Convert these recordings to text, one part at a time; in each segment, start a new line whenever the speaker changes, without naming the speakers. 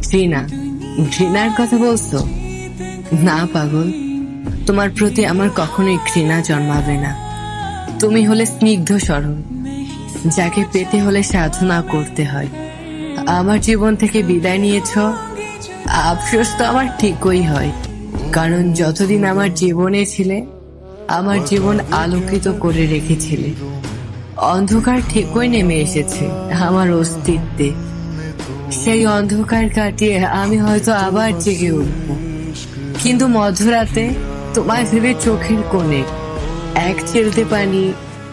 ঘৃণা? ঘৃণার কথা বলছো? না পাগল, তোমার প্রতি আমার কখনোই ঘৃণা জন্মাবে না। তুমি হলে স্নিগ্ধ সরল, যাকে পেতে হলে সাধনা করতে হয়। আমার জীবন থেকে বিদায় নিয়েছ, আফসোস তো আমার ঠিকই হয়, কারণ যতদিন আমার জীবনে ছিলে আমার জীবন আলোকিত করে রেখেছিলে। অন্ধকার ঠিকই নেমে এসেছে আমার অস্তিত্বে, সেই অন্ধকার কাটিয়ে আমি হয়তো আবার জেগে উঠব, কিন্তু মধ্যরাতে তোমায় ভেবে চোখের কোণে এক চিলতে পানি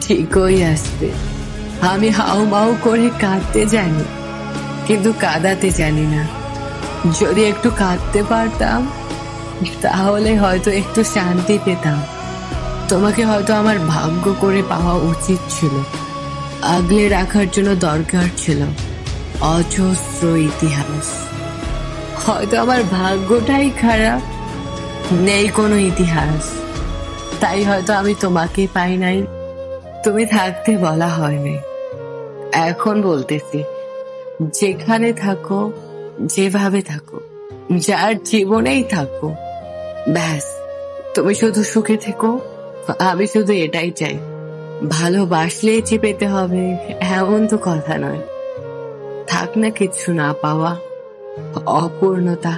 ঠিকই আসবে। আমি হাউ মাউ করে কাঁদতে জানি, কিন্তু কাঁদাতে জানি না। যদি একটু কাঁদতে পারতাম তাহলে হয়তো একটু শান্তি পেতাম। তোমাকে হয়তো আমার ভাগ্য করে পাওয়া উচিত ছিল, আগলে রাখার জন্য দরকার ছিল অজস্র ইতিহাস। হয়তো আমার ভাগ্যটাই খারাপ, নেই কোনো ইতিহাস, তাই হয়তো আমি তোমাকে পাই নাই, তুমি থাকতে বলা হয়নি। এখন বলতেছি, যেখানে থাকো, যেভাবে থাকো, যার জীবনেই থাকো, ব্যাস তুমি শুধু সুখে থেকো। আমি শুধু এটাই চাই। ভালোবাসলে যে পেতে হবে এমন তো কথা নয়। থাক না কিছু না পাওয়া, অপূর্ণতা।